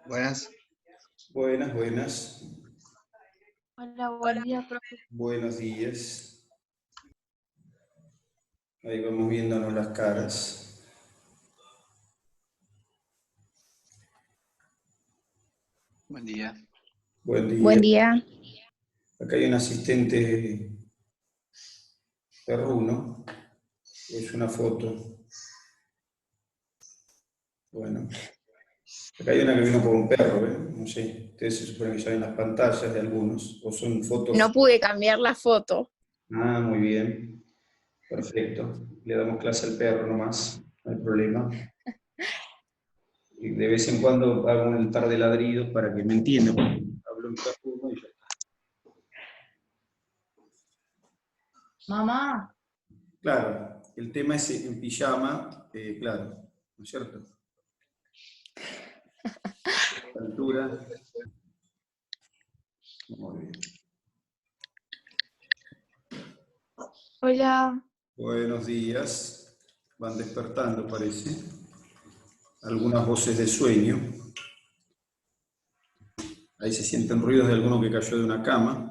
Buenas. Buenas, buenas. Hola, buen día, profe. Buenos días. Ahí vamos viéndonos las caras. Buen día. Buen día. Buen día. Acá hay un asistente perruno. Es una foto. Bueno. Acá hay una que vino con un perro, ¿eh? No sé. Ustedes se supone que ya ven las pantallas de algunos. O son fotos. No pude cambiar la foto. Ah, muy bien. Perfecto. Le damos clase al perro nomás. No hay problema. Y de vez en cuando hago un tarde ladrido para que me entienda. Hablo en perruno y ya está. Mamá. Claro, el tema es en pijama, claro, ¿no es cierto? Altura. Muy bien. Hola. Buenos días. Van despertando, parece. Algunas voces de sueño. Ahí se sienten ruidos de alguno que cayó de una cama.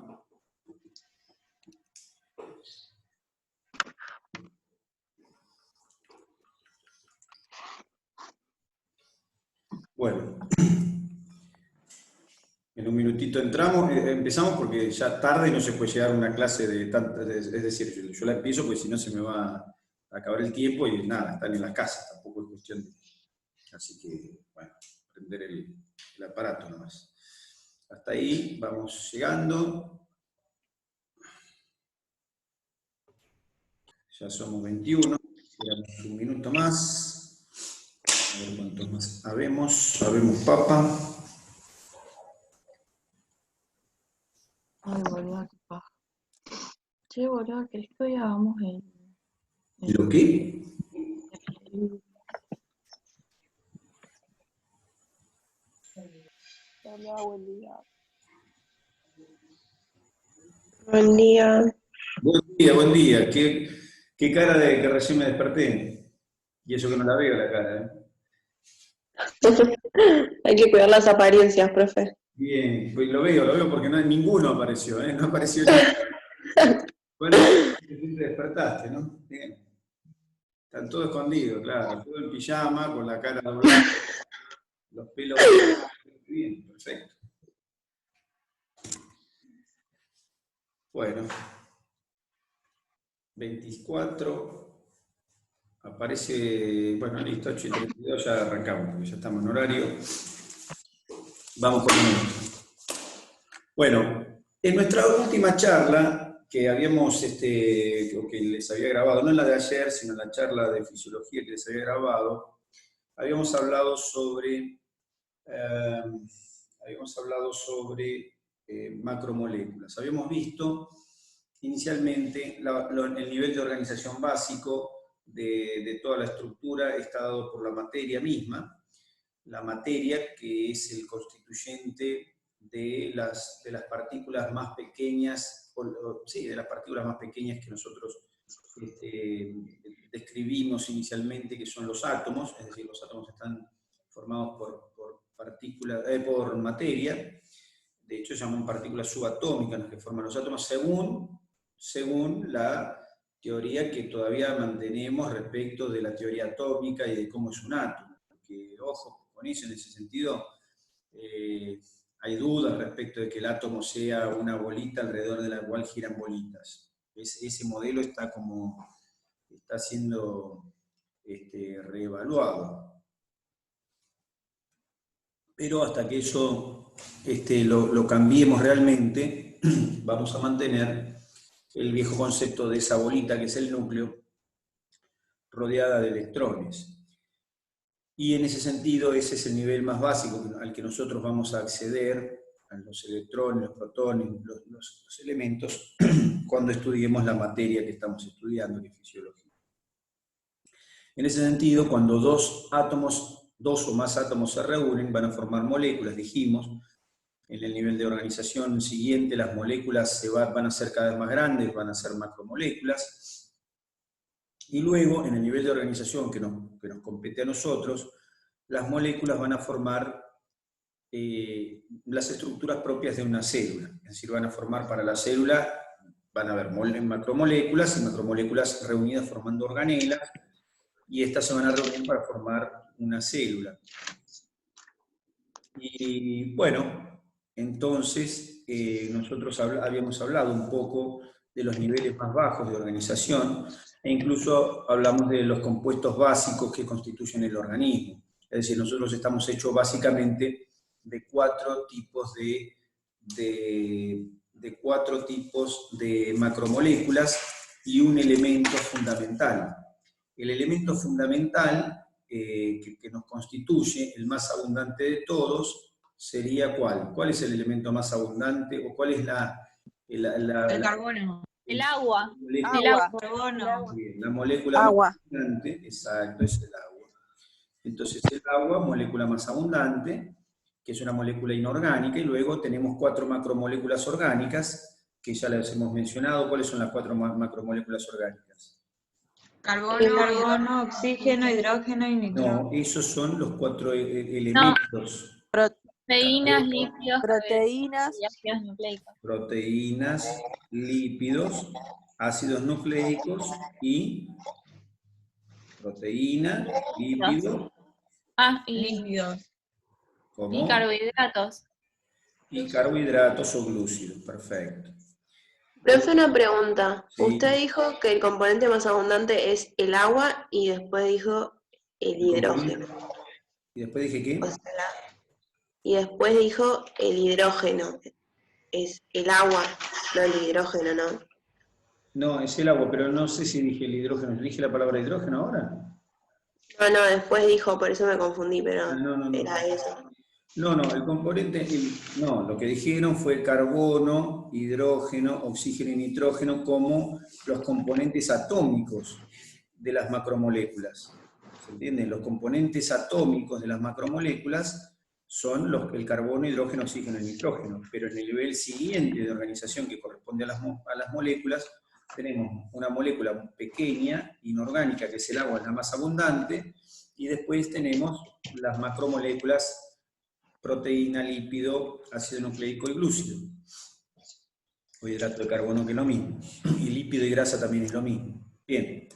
Bueno. En un minutito entramos, empezamos porque ya tarde no se puede llegar a una clase de tantas, es decir, yo la empiezo porque si no se me va a acabar el tiempo y nada, están en la casa, tampoco es cuestión de... Así que, bueno, prender el aparato nomás. Hasta ahí vamos llegando. Ya somos 21, esperamos un minuto más. A ver cuántos más habemos. Habemos papa. Ay, boludo, qué paja. Che, boludo, ¿querés que hoy hagamos ¿Lo qué? Hola, buen día. Buen día. Buen día, buen día. ¿Qué cara de que recién me desperté? Y eso que no la veo la cara, ¿eh? Hay que cuidar las apariencias, profe. Bien, pues lo veo porque ninguno apareció, ¿eh? No apareció ninguno. Bueno, te despertaste, ¿no? Bien. Están todos escondidos, claro, todo en pijama, con la cara doblada, los pelos. Bien, perfecto. Bueno, 24, aparece, bueno, listo, 8:32, ya arrancamos, porque ya estamos en horario. Vamos con esto. Bueno, en nuestra última charla, que habíamos, que les había grabado, no en la de ayer, sino en la charla de fisiología que les había grabado, habíamos hablado sobre macromoléculas. Habíamos visto inicialmente el nivel de organización básico de toda la estructura está dado por la materia misma, la materia que es el constituyente de las partículas más pequeñas, de las partículas más pequeñas que nosotros describimos inicialmente, que son los átomos, es decir, los átomos están formados por materia, de hecho se llaman partículas subatómicas las que forman los átomos, según la teoría que todavía mantenemos respecto de la teoría atómica y de cómo es un átomo. Porque, ojo, con eso en ese sentido hay dudas respecto de que el átomo sea una bolita alrededor de la cual giran bolitas. Ese modelo está siendo reevaluado. Pero hasta que eso lo cambiemos realmente, vamos a mantener el viejo concepto de esa bolita que es el núcleo, rodeada de electrones. Y en ese sentido, ese es el nivel más básico al que nosotros vamos a acceder, a los electrones, los protones, los elementos, cuando estudiemos la materia que estamos estudiando, que es fisiología. En ese sentido, cuando dos o más átomos se reúnen, van a formar moléculas, dijimos, En el nivel de organización siguiente, las moléculas van a ser cada vez más grandes, van a ser macromoléculas. Y luego, en el nivel de organización que nos compete a nosotros, las moléculas van a formar las estructuras propias de una célula. Es decir, van a formar para la célula, van a haber macromoléculas y macromoléculas reunidas formando organelas, y estas se van a reunir para formar una célula. Y bueno, entonces nosotros habíamos hablado un poco de los niveles más bajos de organización, e incluso hablamos de los compuestos básicos que constituyen el organismo. Es decir, nosotros estamos hechos básicamente de cuatro tipos de macromoléculas y un elemento fundamental. El elemento fundamental que nos constituye, el más abundante de todos, sería ¿cuál? ¿Cuál es el elemento más abundante? ¿O cuál es El carbono. El agua. Carbono. Bien, la molécula Agua. más abundante, exacto, es el agua. Entonces el agua, molécula más abundante, que es una molécula inorgánica, y luego tenemos 4 macromoléculas orgánicas, que ya las hemos mencionado. ¿Cuáles son las 4 macromoléculas orgánicas? Carbono, oxígeno, hidrógeno y nitrógeno. No, esos son los 4 elementos. Proteínas, lípidos, Proteínas. y ácidos nucleicos. Proteínas, lípidos, ácidos nucleicos y proteína, lípido, Lípidos. ¿cómo? y carbohidratos. Y carbohidratos o glúcidos, perfecto. Profe, una pregunta. Sí. Usted dijo que el componente más abundante es el agua y después dijo el hidrógeno. ¿Y después dije qué? O sea, y después dijo el hidrógeno. Es el agua, no el hidrógeno, ¿no? No, es el agua, pero no sé si dije el hidrógeno. ¿Dije la palabra hidrógeno ahora? No, después dijo, por eso me confundí, pero No. era eso. No, el componente, lo que dijeron fue carbono, hidrógeno, oxígeno y nitrógeno como los componentes atómicos de las macromoléculas. ¿Se entiende? Los componentes atómicos de las macromoléculas son el carbono, hidrógeno, oxígeno y nitrógeno, pero en el nivel siguiente de organización que corresponde a las moléculas, tenemos una molécula pequeña, inorgánica, que es el agua, es la más abundante, y después tenemos las macromoléculas proteína, lípido, ácido nucleico y glúcido. O hidrato de carbono, que es lo mismo. Y lípido y grasa también es lo mismo. Bien.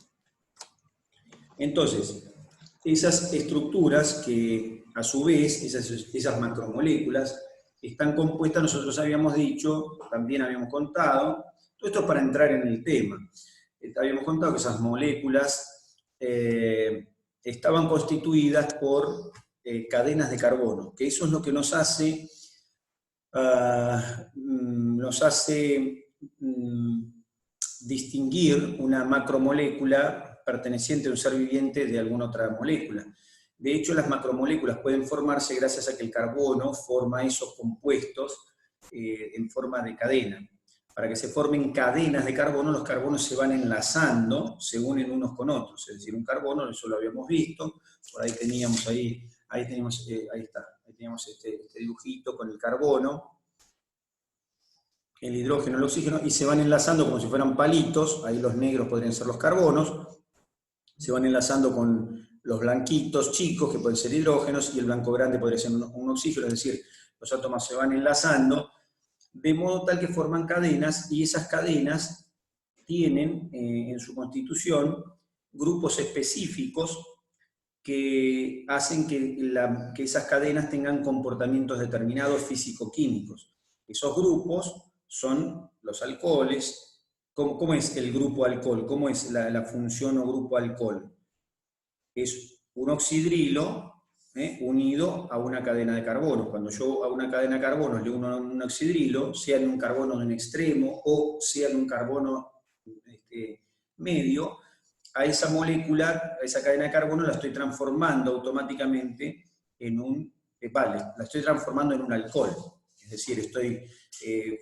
Entonces, esas estructuras que, a su vez, esas macromoléculas, están compuestas, nosotros habíamos dicho, también habíamos contado, todo esto es para entrar en el tema. Habíamos contado que esas moléculas estaban constituidas por cadenas de carbono, que eso es lo que nos hace distinguir una macromolécula perteneciente a un ser viviente de alguna otra molécula. De hecho, las macromoléculas pueden formarse gracias a que el carbono forma esos compuestos en forma de cadena. Para que se formen cadenas de carbono, los carbonos se van enlazando, se unen unos con otros. Es decir, un carbono, eso lo habíamos visto, por ahí teníamos ahí teníamos este dibujito con el carbono, el hidrógeno, el oxígeno, y se van enlazando como si fueran palitos. Ahí los negros podrían ser los carbonos, se van enlazando con los blanquitos chicos, que pueden ser hidrógenos, y el blanco grande podría ser un oxígeno. Es decir, los átomos se van enlazando de modo tal que forman cadenas, y esas cadenas tienen en su constitución grupos específicos que hacen que esas cadenas tengan comportamientos determinados físico-químicos. Esos grupos son los alcoholes. ¿Cómo es el grupo alcohol? ¿Cómo es la función o grupo alcohol? Es un oxidrilo unido a una cadena de carbono. Cuando yo a una cadena de carbono le uno un oxidrilo, sea en un carbono de un extremo o sea en un carbono medio, a esa molécula, a esa cadena de carbono, la estoy transformando automáticamente en la estoy transformando en un alcohol. Es decir, estoy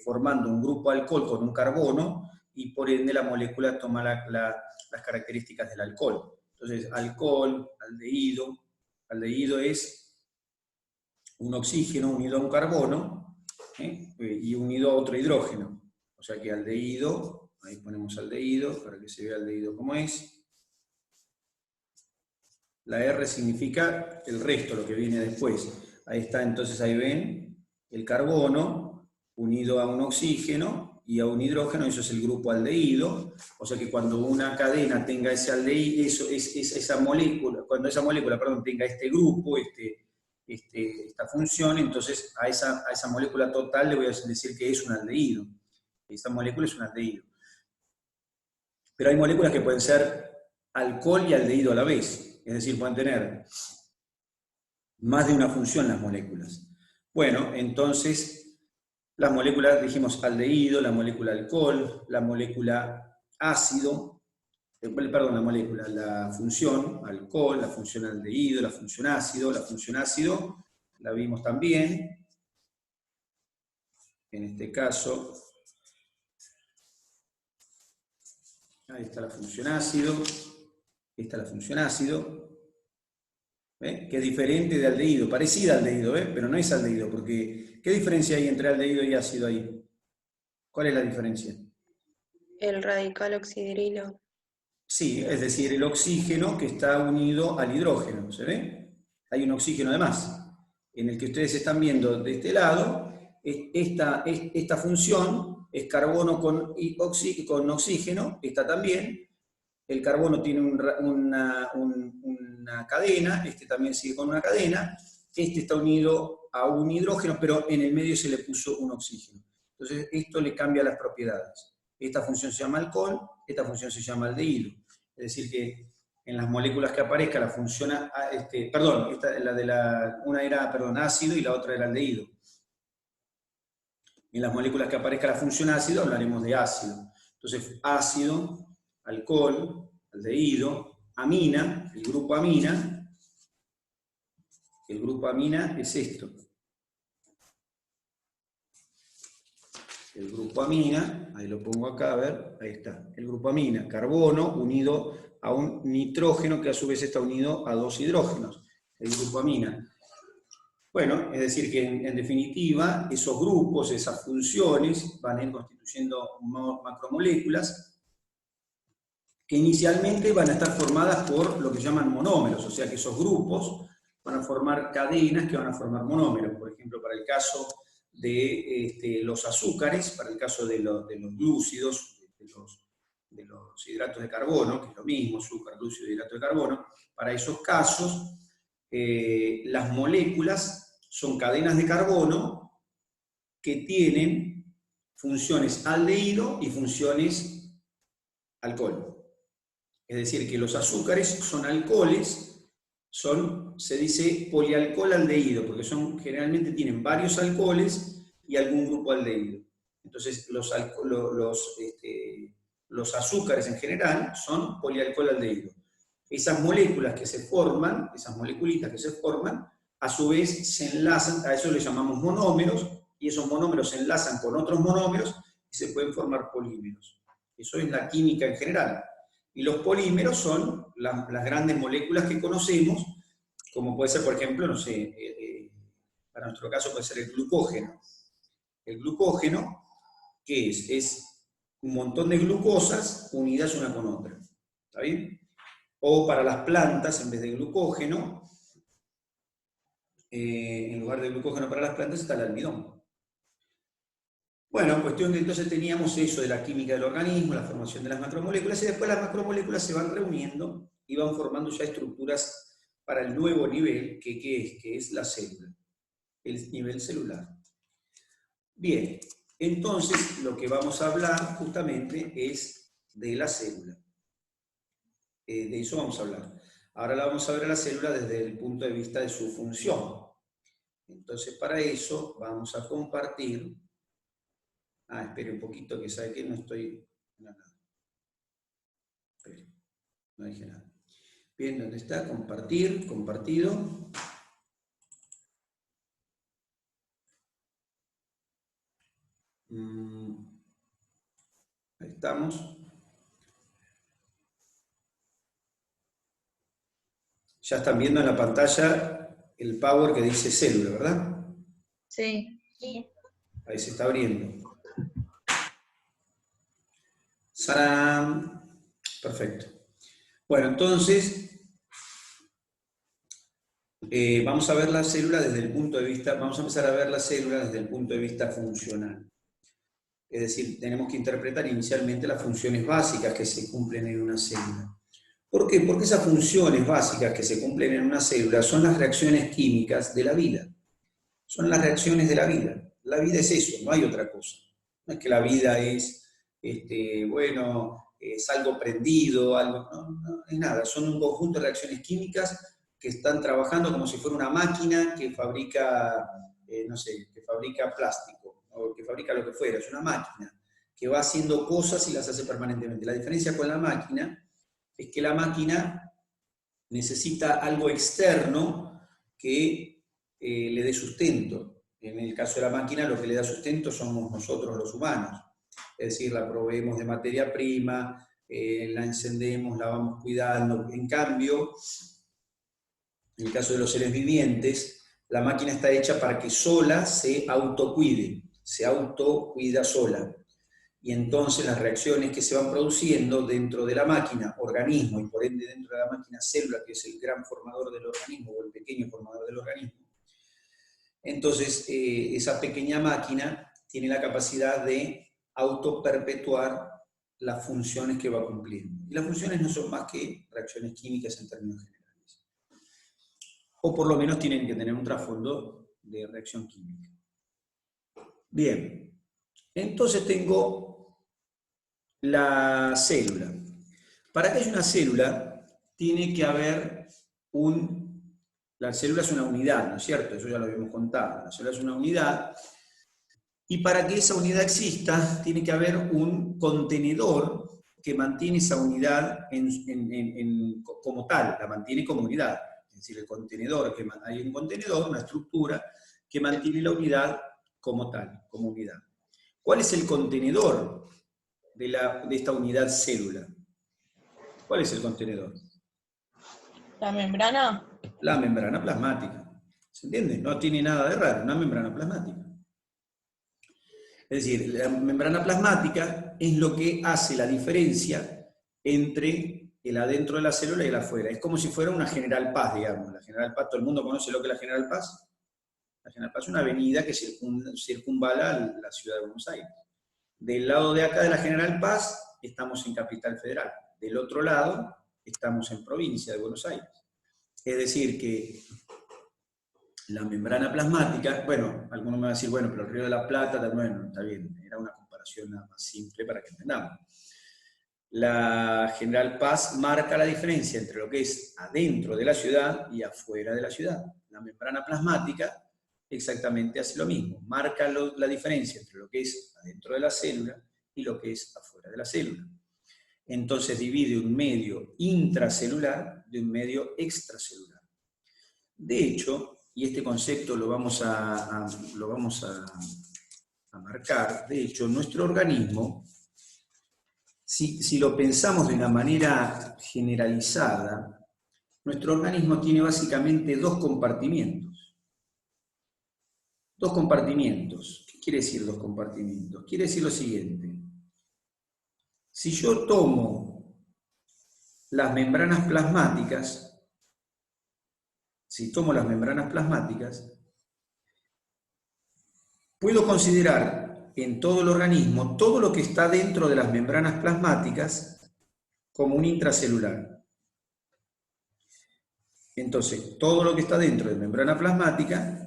formando un grupo alcohol con un carbono, y por ende la molécula toma las características del alcohol. Entonces, alcohol, aldehído es un oxígeno unido a un carbono, y unido a otro hidrógeno. O sea que aldehído, ahí ponemos aldehído, para que se vea aldehído como es. La R significa el resto, lo que viene después. Ahí está, entonces ahí ven el carbono unido a un oxígeno y a un hidrógeno, eso es el grupo aldehído. O sea que cuando una cadena tenga ese aldehído, esa molécula, cuando esa molécula, tenga este grupo, esta función, entonces a esa molécula total le voy a decir que es un aldehído. Esta molécula es un aldehído. Pero hay moléculas que pueden ser alcohol y aldehído a la vez. Es decir, pueden tener más de una función las moléculas. Bueno, entonces, las moléculas, dijimos aldehído, la molécula alcohol, la molécula ácido, la función alcohol, la función aldehído, la función ácido la vimos también. En este caso, ahí está la función ácido, esta es la función ácido, que es diferente de aldehído, parecida al aldehído, pero no es aldehído, porque ¿qué diferencia hay entre aldehído y ácido ahí? ¿Cuál es la diferencia? El radical oxidrilo. Sí, es decir, el oxígeno que está unido al hidrógeno, ¿se ve? Hay un oxígeno de más. En el que ustedes están viendo de este lado, esta función es carbono con oxígeno, esta también. El carbono tiene una cadena, este también sigue con una cadena, este está unido a un hidrógeno, pero en el medio se le puso un oxígeno. Entonces esto le cambia las propiedades. Esta función se llama alcohol, esta función se llama aldehído. Es decir que en las moléculas que aparezca la función, una era ácido y la otra era aldehído. En las moléculas que aparezca la función ácido hablaremos de ácido. Entonces ácido, alcohol, aldehído, amina, el grupo amina es esto. El grupo amina, ahí lo pongo acá, a ver, ahí está. El grupo amina, carbono unido a un nitrógeno que a su vez está unido a dos hidrógenos. El grupo amina. Bueno, es decir que en definitiva esos grupos, esas funciones van a ir constituyendo macromoléculas que inicialmente van a estar formadas por lo que llaman monómeros, o sea que esos grupos van a formar cadenas que van a formar monómeros. Por ejemplo, para el caso de los azúcares, para el caso de los glúcidos, de los hidratos de carbono, que es lo mismo, azúcar, glúcido, hidrato de carbono, para esos casos las moléculas son cadenas de carbono que tienen funciones aldehído y funciones alcohol. Es decir, que los azúcares son alcoholes, se dice polialcohol aldehído, porque generalmente tienen varios alcoholes y algún grupo aldehído. Entonces, los azúcares en general son polialcohol aldehído. Esas moléculas que se forman, esas moleculitas que se forman, a su vez se enlazan, a eso le llamamos monómeros, y esos monómeros se enlazan con otros monómeros y se pueden formar polímeros. Eso es la química en general. Y los polímeros son las grandes moléculas que conocemos, como puede ser, por ejemplo, no sé, para nuestro caso puede ser el glucógeno. El glucógeno, ¿qué es? Es un montón de glucosas unidas una con otra. ¿Está bien? O para las plantas, en vez de glucógeno, en lugar de glucógeno para las plantas está el almidón. Bueno, cuestión que entonces teníamos eso de la química del organismo, la formación de las macromoléculas, y después las macromoléculas se van reuniendo y van formando ya estructuras para el nuevo nivel, que es la célula, el nivel celular. Bien, entonces lo que vamos a hablar justamente es de la célula. De eso vamos a hablar. Ahora la vamos a ver a la célula desde el punto de vista de su función. Entonces para eso vamos a compartir. Espere un poquito que sabe que no estoy... No. Espere, no dije nada. Bien, ¿dónde está? Compartir, compartido. Ahí estamos. Ya están viendo en la pantalla el power que dice célula, ¿verdad? Sí. Ahí se está abriendo. ¡Sarán! Perfecto. Bueno, entonces, vamos a ver la célula desde el punto de vista, vamos a empezar a ver la célula desde el punto de vista funcional. Es decir, tenemos que interpretar inicialmente las funciones básicas que se cumplen en una célula. ¿Por qué? Porque esas funciones básicas que se cumplen en una célula son las reacciones químicas de la vida. Son las reacciones de la vida. La vida es eso, no hay otra cosa. No es que la vida es, es algo prendido, algo, no es nada. Son un conjunto de reacciones químicas que están trabajando como si fuera una máquina que fabrica, que fabrica plástico, o que fabrica lo que fuera. Es una máquina que va haciendo cosas y las hace permanentemente. La diferencia con la máquina es que la máquina necesita algo externo que le dé sustento. En el caso de la máquina, lo que le da sustento somos nosotros los humanos. Es decir, la proveemos de materia prima, la encendemos, la vamos cuidando. En cambio, en el caso de los seres vivientes, la máquina está hecha para que sola se autocuide, se autocuida sola. Y entonces las reacciones que se van produciendo dentro de la máquina, organismo, y por ende dentro de la máquina célula, que es el gran formador del organismo, o el pequeño formador del organismo, entonces esa pequeña máquina tiene la capacidad de autoperpetuar las funciones que va cumpliendo. Y las funciones no son más que reacciones químicas en términos generales. O por lo menos tienen que tener un trasfondo de reacción química. Bien, entonces tengo la célula. Para que haya una célula, tiene que haber la célula es una unidad, ¿no es cierto? Eso ya lo habíamos contado. La célula es una unidad, y para que esa unidad exista, tiene que haber un contenedor que mantiene esa unidad como tal, la mantiene como unidad. Es decir, el contenedor, hay un contenedor, una estructura, que mantiene la unidad como tal, como unidad. ¿Cuál es el contenedor de esta unidad célula? ¿Cuál es el contenedor? ¿La membrana? La membrana plasmática. ¿Se entiende? No tiene nada de raro, una membrana plasmática. Es decir, la membrana plasmática es lo que hace la diferencia entre el adentro de la célula y el afuera. Es como si fuera una General Paz, digamos. La General Paz, ¿todo el mundo conoce lo que es la General Paz? La General Paz es una avenida que circunvala la ciudad de Buenos Aires. Del lado de acá de la General Paz estamos en Capital Federal. Del otro lado estamos en provincia de Buenos Aires. Es decir, que la membrana plasmática, bueno, algunos me van a decir, bueno, pero el Río de la Plata, bueno, está bien, era una comparación nada más simple para que entendamos. La General Paz marca la diferencia entre lo que es adentro de la ciudad y afuera de la ciudad. La membrana plasmática exactamente hace lo mismo, marca la diferencia entre lo que es adentro de la célula y lo que es afuera de la célula. Entonces divide un medio intracelular de un medio extracelular. De hecho, y este concepto lo vamos a marcar, de hecho, nuestro organismo, si lo pensamos de una manera generalizada, nuestro organismo tiene básicamente dos compartimientos. Dos compartimientos. ¿Qué quiere decir dos compartimientos? Quiere decir lo siguiente. Si yo tomo las membranas plasmáticas, puedo considerar en todo el organismo todo lo que está dentro de las membranas plasmáticas como un intracelular. Entonces, todo lo que está dentro de la membrana plasmática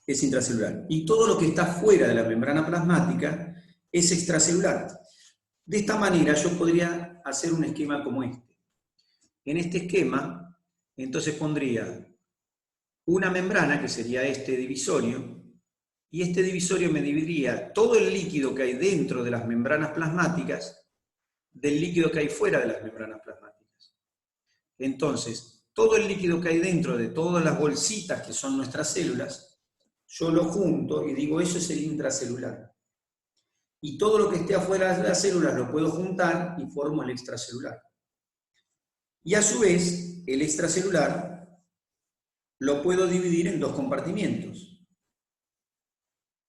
es intracelular. Y todo lo que está fuera de la membrana plasmática es extracelular. De esta manera yo podría hacer un esquema como este. En este esquema, entonces pondría una membrana, que sería este divisorio, y este divisorio me dividiría todo el líquido que hay dentro de las membranas plasmáticas del líquido que hay fuera de las membranas plasmáticas. Entonces, todo el líquido que hay dentro de todas las bolsitas que son nuestras células, yo lo junto y digo, eso es el intracelular. Y todo lo que esté afuera de las células lo puedo juntar y formo el extracelular. Y a su vez, el extracelular lo puedo dividir en dos compartimientos.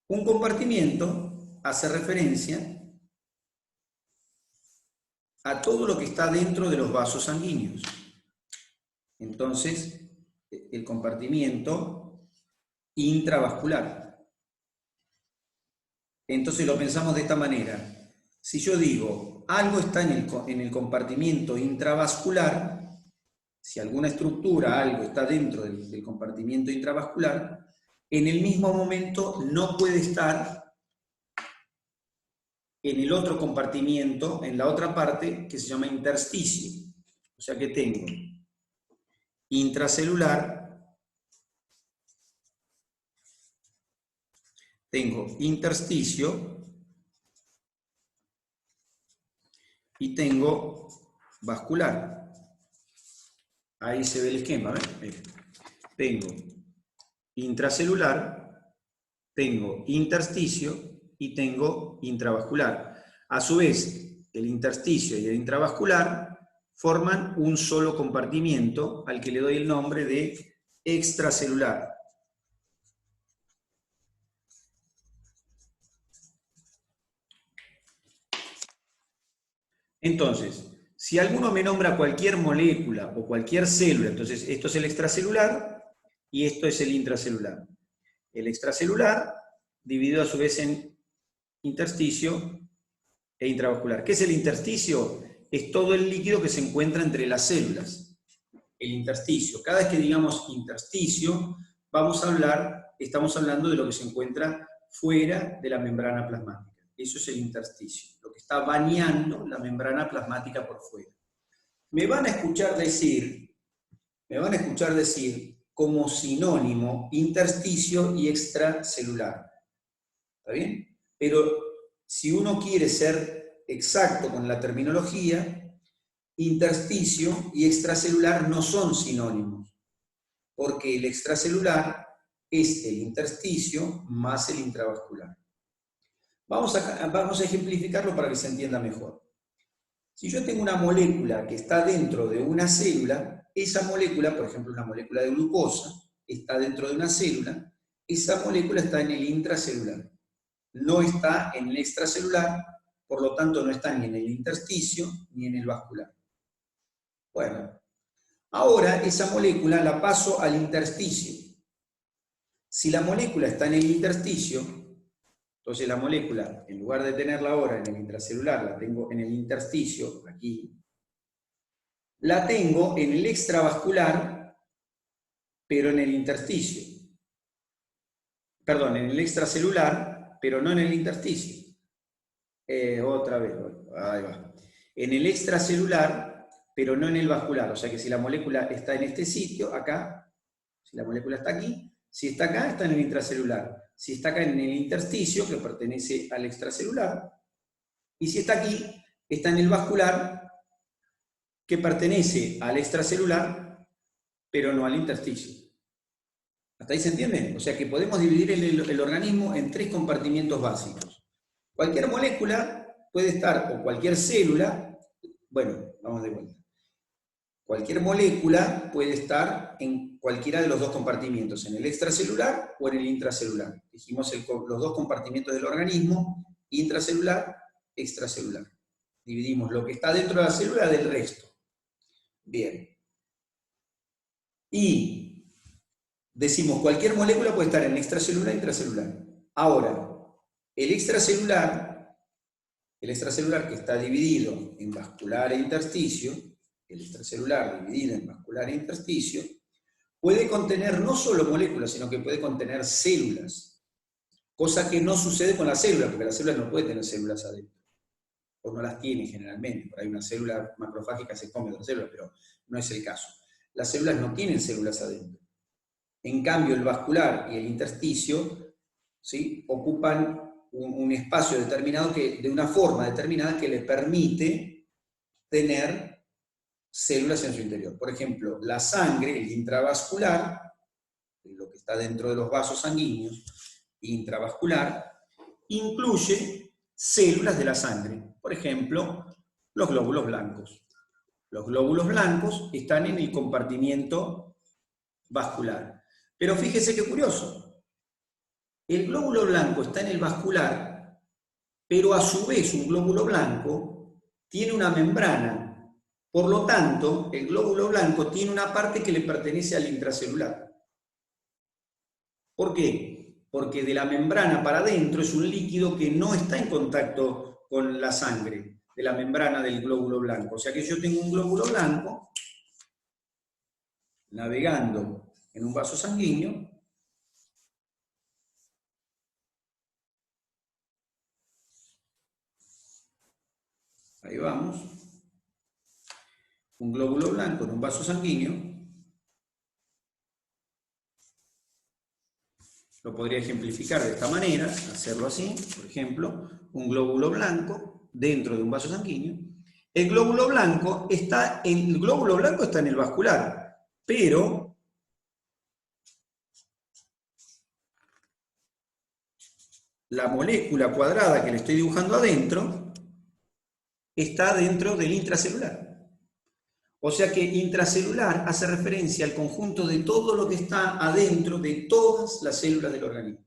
Un compartimiento hace referencia a todo lo que está dentro de los vasos sanguíneos. Entonces, el compartimiento intravascular. Entonces lo pensamos de esta manera. Si yo digo, algo está en el compartimiento intravascular, si alguna estructura, algo está dentro del compartimiento intravascular, en el mismo momento no puede estar en el otro compartimiento, en la otra parte, que se llama intersticio. O sea que tengo intracelular, tengo intersticio y tengo vascular. Ahí se ve el esquema, ¿ves? Tengo intracelular, tengo intersticio y tengo intravascular. A su vez, el intersticio y el intravascular forman un solo compartimiento al que le doy el nombre de extracelular. Entonces, si alguno me nombra cualquier molécula o cualquier célula, entonces esto es el extracelular y esto es el intracelular. El extracelular dividido a su vez en intersticio e intravascular. ¿Qué es el intersticio? Es todo el líquido que se encuentra entre las células. El intersticio. Cada vez que digamos intersticio, estamos hablando de lo que se encuentra fuera de la membrana plasmática. Eso es el intersticio, lo que está bañando la membrana plasmática por fuera. Me van a escuchar decir como sinónimo intersticio y extracelular. ¿Está bien? Pero si uno quiere ser exacto con la terminología, intersticio y extracelular no son sinónimos, porque el extracelular es el intersticio más el intravascular. Vamos a ejemplificarlo para que se entienda mejor. Si yo tengo una molécula que está dentro de una célula, esa molécula, por ejemplo una molécula de glucosa, está dentro de una célula, esa molécula está en el intracelular. No está en el extracelular, por lo tanto no está ni en el intersticio ni en el vascular. Bueno, ahora esa molécula la paso al intersticio. Si la molécula está en el intersticio, entonces la molécula, en lugar de tenerla ahora en el intracelular, la tengo en el intersticio, aquí. La tengo en el extravascular, pero en el intersticio. Perdón, en el extracelular, pero no en el intersticio. Otra vez, ahí va. En el extracelular, pero no en el vascular. O sea que si la molécula está en este sitio, acá, si la molécula está aquí, si está acá, está en el intracelular. Si está acá en el intersticio, que pertenece al extracelular, y si está aquí, está en el vascular, que pertenece al extracelular, pero no al intersticio. ¿Hasta ahí se entiende? O sea que podemos dividir el organismo en tres compartimientos básicos. Cualquier molécula puede estar, o cualquier célula, bueno, vamos de vuelta. Cualquier molécula puede estar en cualquiera de los dos compartimientos, en el extracelular o en el intracelular. Dijimos los dos compartimientos del organismo, intracelular, extracelular. Dividimos lo que está dentro de la célula del resto. Bien. Y decimos, cualquier molécula puede estar en extracelular e intracelular. Ahora, el extracelular que está dividido en vascular e intersticio, el extracelular dividido en vascular e intersticio, puede contener no solo moléculas, sino que puede contener células. Cosa que no sucede con la célula, porque la célula no puede tener células adentro. O no las tiene generalmente. Por ahí una célula macrofágica se come otra célula, pero no es el caso. Las células no tienen células adentro. En cambio, el vascular y el intersticio, ¿sí?, ocupan un espacio determinado de una forma determinada que le permite tener células en su interior. Por ejemplo, la sangre, el intravascular, lo que está dentro de los vasos sanguíneos, intravascular, incluye células de la sangre. Por ejemplo, los glóbulos blancos. Los glóbulos blancos están en el compartimiento vascular. Pero fíjese qué curioso. el glóbulo blanco está en el vascular, pero a su vez un glóbulo blanco tiene una membrana. Por lo tanto, el glóbulo blanco tiene una parte que le pertenece al intracelular. ¿Por qué? Porque de la membrana para adentro es un líquido que no está en contacto con la sangre, de la membrana del glóbulo blanco. O sea que yo tengo un glóbulo blanco navegando en un vaso sanguíneo. Ahí vamos. Un glóbulo blanco en un vaso sanguíneo. Lo podría ejemplificar de esta manera, hacerlo así, por ejemplo, un glóbulo blanco dentro de un vaso sanguíneo. El glóbulo blanco está en el vascular, pero la molécula cuadrada que le estoy dibujando adentro está dentro del intracelular. O sea que intracelular hace referencia al conjunto de todo lo que está adentro de todas las células del organismo.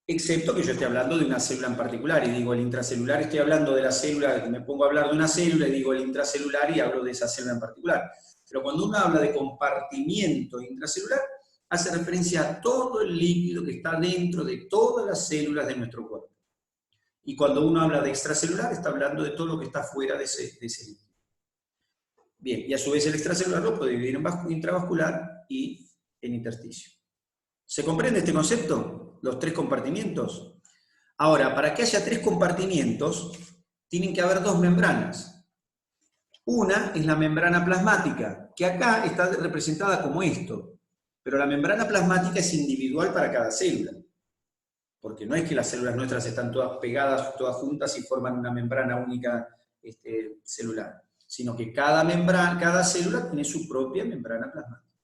Excepto que yo esté hablando de una célula en particular y digo el intracelular, estoy hablando de la célula, me pongo a hablar de una célula y digo el intracelular y hablo de esa célula en particular. Pero cuando uno habla de compartimiento intracelular, hace referencia a todo el líquido que está dentro de todas las células de nuestro cuerpo. Y cuando uno habla de extracelular, está hablando de todo lo que está fuera de ese líquido. Bien, y a su vez el extracelular lo puede dividir en intravascular y en intersticio. ¿Se comprende este concepto? Los tres compartimientos. Ahora, para que haya tres compartimientos, tienen que haber dos membranas. Una es la membrana plasmática, que acá está representada como esto, pero la membrana plasmática es individual para cada célula, porque no es que las células nuestras están todas pegadas, todas juntas y forman una membrana única celular, sino que cada célula tiene su propia membrana plasmática.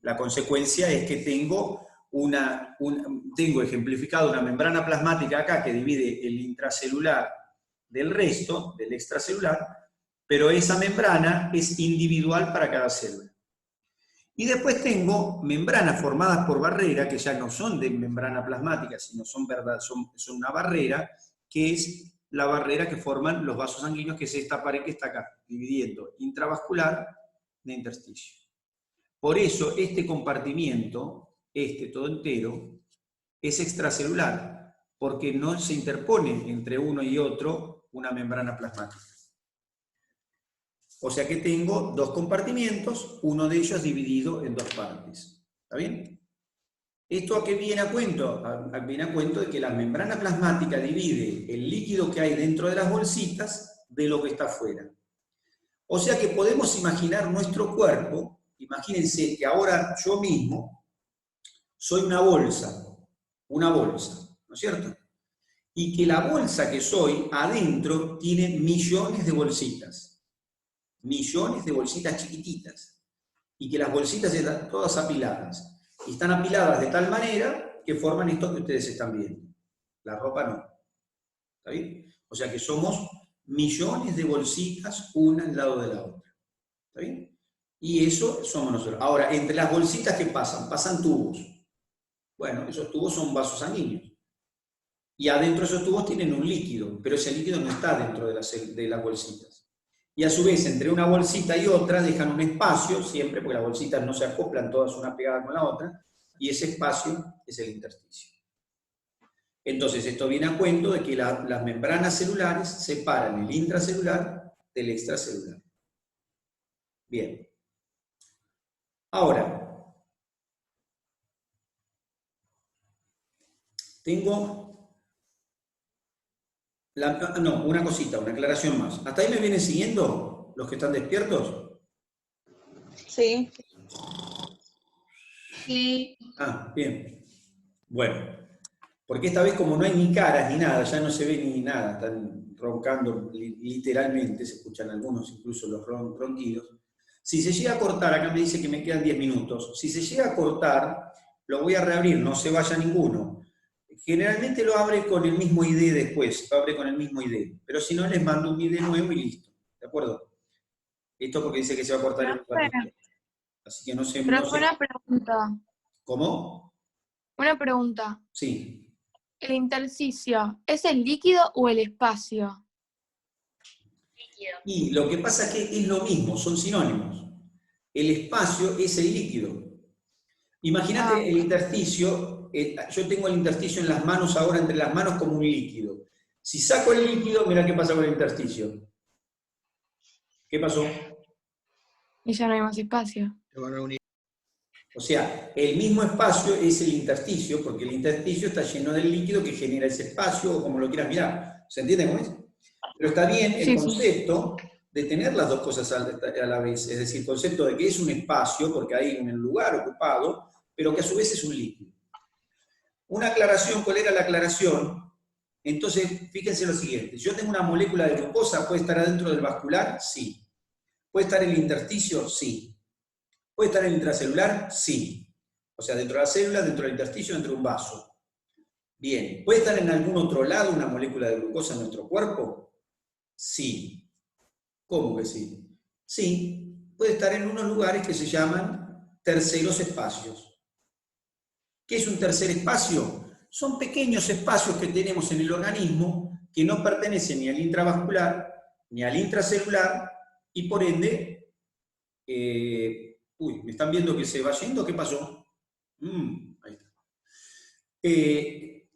La consecuencia es que tengo ejemplificado una membrana plasmática acá que divide el intracelular del resto, del extracelular, pero esa membrana es individual para cada célula. Y después tengo membranas formadas por barrera, que ya no son de membrana plasmática, sino son una barrera, que es la barrera que forman los vasos sanguíneos, que es esta pared que está acá, dividiendo intravascular de intersticio. Por eso este compartimiento, todo entero, es extracelular, porque no se interpone entre uno y otro una membrana plasmática. O sea que tengo dos compartimientos, uno de ellos dividido en dos partes. ¿Está bien? ¿Esto a qué viene a cuento? Viene a cuento de que la membrana plasmática divide el líquido que hay dentro de las bolsitas de lo que está afuera. O sea que podemos imaginar nuestro cuerpo, imagínense que ahora yo mismo soy una bolsa, ¿no es cierto? Y que la bolsa que soy adentro tiene millones de bolsitas chiquititas, y que las bolsitas están todas apiladas, y están apiladas de tal manera que forman esto que ustedes están viendo. La ropa no. ¿Está bien? O sea que somos millones de bolsitas una al lado de la otra. ¿Está bien? Y eso somos nosotros. Ahora, entre las bolsitas, ¿qué pasan? Pasan tubos. Bueno, esos tubos son vasos sanguíneos. Y adentro de esos tubos tienen un líquido, pero ese líquido no está dentro de las bolsitas. Y a su vez, entre una bolsita y otra, dejan un espacio, siempre, porque las bolsitas no se acoplan todas una pegada con la otra, y ese espacio es el intersticio. Entonces, esto viene a cuento de que las membranas celulares separan el intracelular del extracelular. Bien. Ahora, tengo una cosita, una aclaración más. ¿Hasta ahí me vienen siguiendo los que están despiertos? Sí. Sí. Ah, bien. Bueno, porque esta vez como no hay ni caras ni nada, ya no se ve ni nada, están roncando literalmente, se escuchan algunos incluso los ronquidos. Si se llega a cortar, acá me dice que me quedan 10 minutos, si se llega a cortar, lo voy a reabrir, no se vaya ninguno. Generalmente lo abre con el mismo ID después, lo abre con el mismo ID, pero si no les mando un ID nuevo y listo, ¿de acuerdo? Esto porque dice que se va a cortar el ratito. Así que no sé. Pero fue una pregunta. ¿Cómo? Una pregunta. Sí. ¿El intersticio es el líquido o el espacio? Y lo que pasa es que es lo mismo, son sinónimos. El espacio es el líquido. Imagínate el intersticio, yo tengo el intersticio en las manos ahora, entre las manos como un líquido. Si saco el líquido, mira qué pasa con el intersticio. ¿Qué pasó? Y ya no hay más espacio. O sea, el mismo espacio es el intersticio, porque el intersticio está lleno del líquido que genera ese espacio, o como lo quieras mirar. ¿Se entiende cómo es? Pero está bien el concepto de tener las dos cosas a la vez, es decir, el concepto de que es un espacio, porque hay un lugar ocupado, pero que a su vez es un líquido. Una aclaración, ¿cuál era la aclaración? Entonces, fíjense lo siguiente, yo tengo una molécula de glucosa, ¿puede estar adentro del vascular? Sí. ¿Puede estar en el intersticio? Sí. ¿Puede estar en el intracelular? Sí. O sea, dentro de la célula, dentro del intersticio, dentro de un vaso. Bien. ¿Puede estar en algún otro lado una molécula de glucosa en nuestro cuerpo? Sí. ¿Cómo que sí? Sí. Puede estar en unos lugares que se llaman terceros espacios. ¿Qué es un tercer espacio? Son pequeños espacios que tenemos en el organismo que no pertenecen ni al intravascular ni al intracelular y por ende, ¿me están viendo que se va yendo? ¿Qué pasó? Ahí está.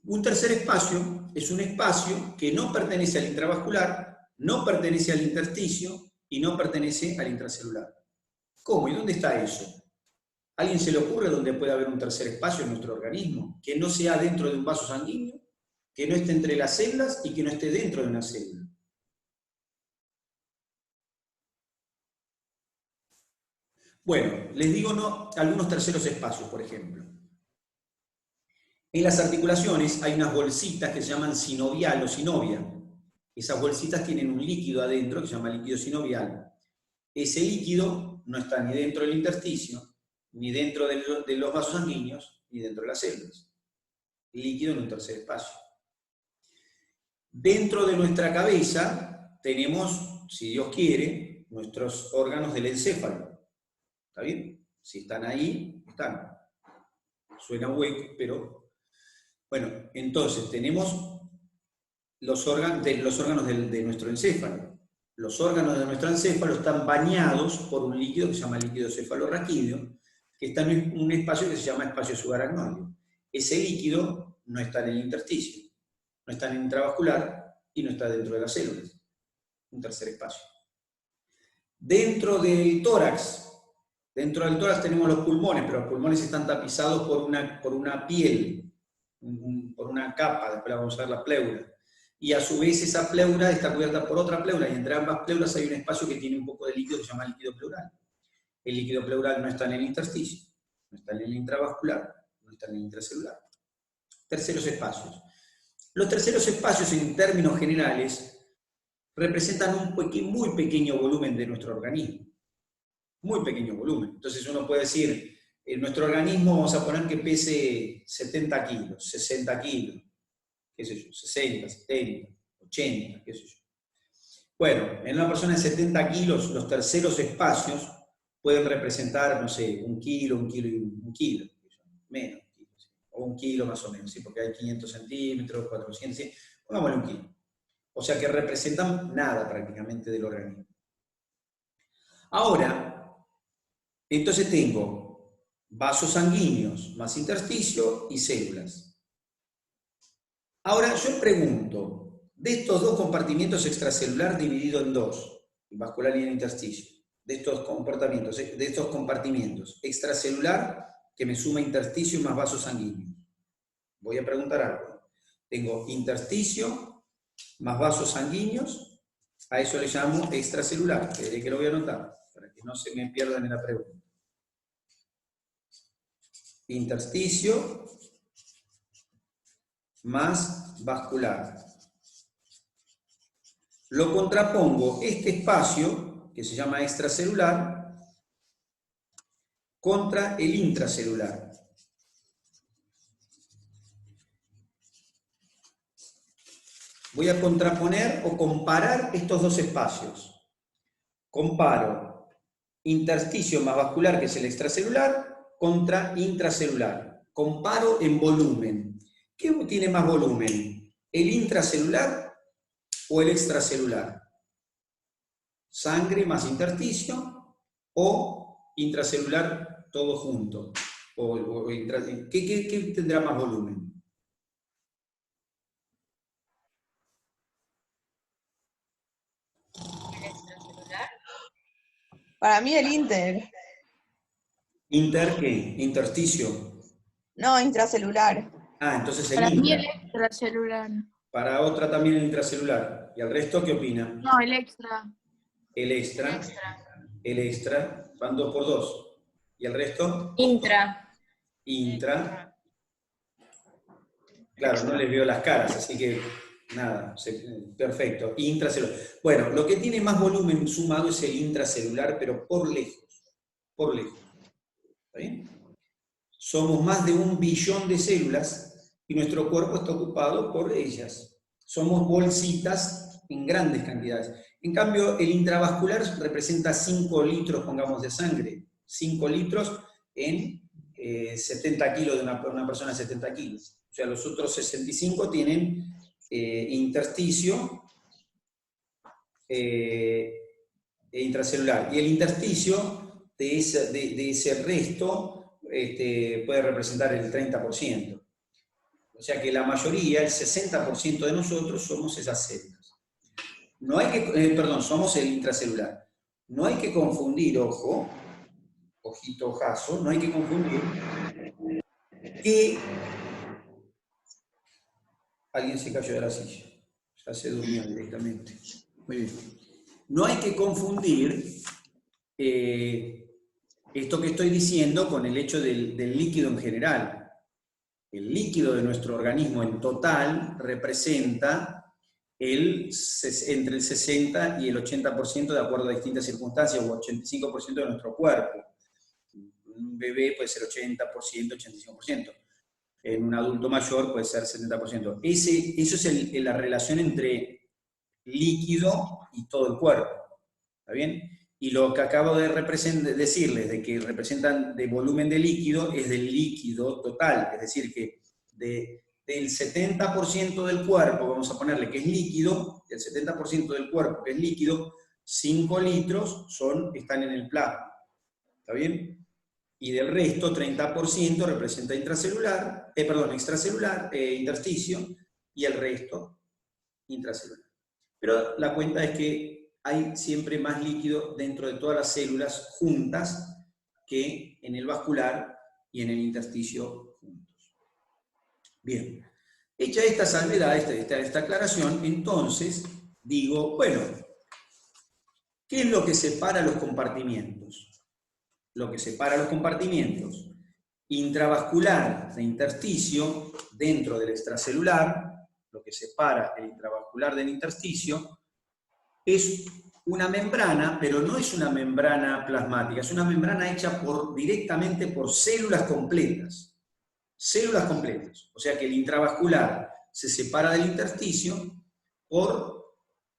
Un tercer espacio es un espacio que no pertenece al intravascular, no pertenece al intersticio y no pertenece al intracelular. ¿Cómo? ¿Y dónde está eso? ¿A alguien se le ocurre dónde puede haber un tercer espacio en nuestro organismo? Que no sea dentro de un vaso sanguíneo, que no esté entre las células y que no esté dentro de una célula. Bueno, les digo algunos terceros espacios, por ejemplo. En las articulaciones hay unas bolsitas que se llaman sinovial o sinovia. Esas bolsitas tienen un líquido adentro que se llama líquido sinovial. Ese líquido no está ni dentro del intersticio, ni dentro de los vasos sanguíneos, ni dentro de las células. Líquido en un tercer espacio. Dentro de nuestra cabeza tenemos, si Dios quiere, nuestros órganos del encéfalo. ¿Está bien? Si están ahí, están. Suena hueco, pero... Bueno, entonces tenemos los órganos de nuestro encéfalo. Los órganos de nuestro encéfalo están bañados por un líquido que se llama líquido cefalorraquídeo, que está en un espacio que se llama espacio subaracnoide. Ese líquido no está en el intersticio, no está en el intravascular y no está dentro de las células. Un tercer espacio. Dentro del tórax tenemos los pulmones, pero los pulmones están tapizados por una piel, por una capa, después vamos a ver la pleura. Y a su vez esa pleura está cubierta por otra pleura, y entre ambas pleuras hay un espacio que tiene un poco de líquido que se llama líquido pleural. El líquido pleural no está en el intersticio, no está en el intravascular, no está en el intracelular. Terceros espacios. Los terceros espacios, en términos generales, representan un muy pequeño volumen de nuestro organismo. Muy pequeño volumen. Entonces uno puede decir, en nuestro organismo vamos a poner que pese 70 kilos, 60 kilos, qué sé yo, 60, 70, 80, qué sé yo. Bueno, en una persona de 70 kilos, los terceros espacios pueden representar, no sé, un kilo, menos, o un kilo más o menos, ¿sí? Porque hay 500 centímetros, 400, ¿sí? Pongámosle un kilo. O sea que representan nada prácticamente del organismo. Ahora, entonces tengo vasos sanguíneos, más intersticio y células. Ahora yo pregunto, de estos dos compartimientos extracelular dividido en dos, el vascular y el intersticio, de estos compartimientos, extracelular que me suma intersticio más vasos sanguíneos. Voy a preguntar algo. Tengo intersticio más vasos sanguíneos, a eso le llamo extracelular, que lo voy a anotar, para que no se me pierdan en la pregunta. Intersticio más vascular. Lo contrapongo este espacio, que se llama extracelular, contra el intracelular. Voy a contraponer o comparar estos dos espacios. Comparo intersticio más vascular, que es el extracelular, contra intracelular. comparo en volumen. ¿Qué tiene más volumen? ¿El intracelular o el extracelular? ¿Sangre más intersticio o intracelular todo junto? ¿Qué tendrá más volumen? Para mí el inter. ¿Inter qué? ¿Intersticio? No, intracelular. Ah, entonces el Para mí el intra. extracelular. Para otra también el intracelular. ¿Y el resto qué opina? No, el extra. El extra. El extra. Van 2 por 2. ¿Y el resto? Intra. Intra. Claro, no les veo las caras, así que nada, perfecto. Intracelular. Bueno, lo que tiene más volumen sumado es el intracelular, pero por lejos. Por lejos. ¿Está bien? Somos más de 1 billón de células y nuestro cuerpo está ocupado por ellas. Somos bolsitas en grandes cantidades. En cambio, el intravascular representa 5 litros, pongamos, de sangre. 5 litros en 70 kilos de una persona de 70 kilos. O sea, los otros 65 tienen intersticio intracelular. Y el intersticio de ese resto puede representar el 30%. O sea que la mayoría, el 60% de nosotros somos esas células. No hay que, somos el intracelular. No hay que confundir, ojo, ojito, ojazo, no hay que confundir que alguien se cayó de la silla, ya se durmió directamente. Muy bien. No hay que confundir esto que estoy diciendo con el hecho del líquido en general. El líquido de nuestro organismo en total representa entre el 60 y el 80% de acuerdo a distintas circunstancias, o 85% de nuestro cuerpo. Un bebé puede ser 80%, 85%. En un adulto mayor puede ser 70%. Eso es la relación entre líquido y todo el cuerpo. ¿Está bien? Y lo que acabo de decirles, de que representan de volumen de líquido, es del líquido total. Es decir, que del 70% del cuerpo, vamos a ponerle que es líquido, del 70% del cuerpo que es líquido, 5 litros están en el plasma. ¿Está bien? Y del resto, 30% representa extracelular, intersticio, y el resto, intracelular. Pero la cuenta es que hay siempre más líquido dentro de todas las células juntas que en el vascular y en el intersticio juntos. Bien, hecha esta salvedad, esta aclaración, entonces digo, bueno, ¿qué es lo que separa los compartimientos? Lo que separa los compartimientos intravascular de intersticio dentro del extracelular, lo que separa el intravascular del intersticio, es una membrana, pero no es una membrana plasmática, es una membrana hecha directamente por células completas. Células completas. O sea que el intravascular se separa del intersticio por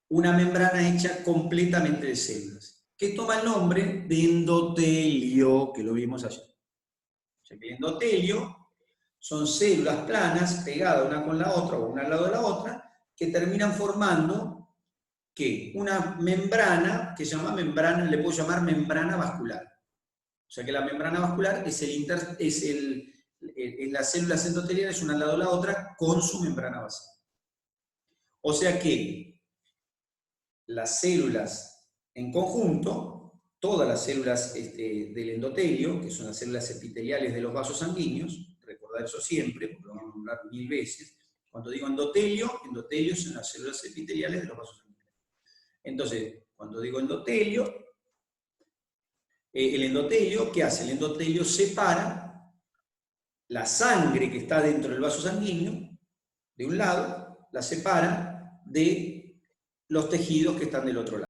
una membrana hecha completamente de células, que toma el nombre de endotelio, que lo vimos ayer. O sea que el endotelio son células planas pegadas una con la otra o una al lado de la otra, que terminan formando ¿qué? Una membrana que se llama membrana, le puedo llamar membrana vascular. O sea que la membrana vascular es las células endoteliales una al lado de la otra con su membrana basal. O sea que las células en conjunto, todas las células del endotelio, que son las células epiteliales de los vasos sanguíneos, recordad eso siempre, porque lo vamos a nombrar 1000 veces, cuando digo endotelio son las células epiteliales de los vasos sanguíneos. Entonces, cuando digo endotelio, el endotelio, ¿qué hace? El endotelio separa la sangre que está dentro del vaso sanguíneo, de un lado, la separa de los tejidos que están del otro lado.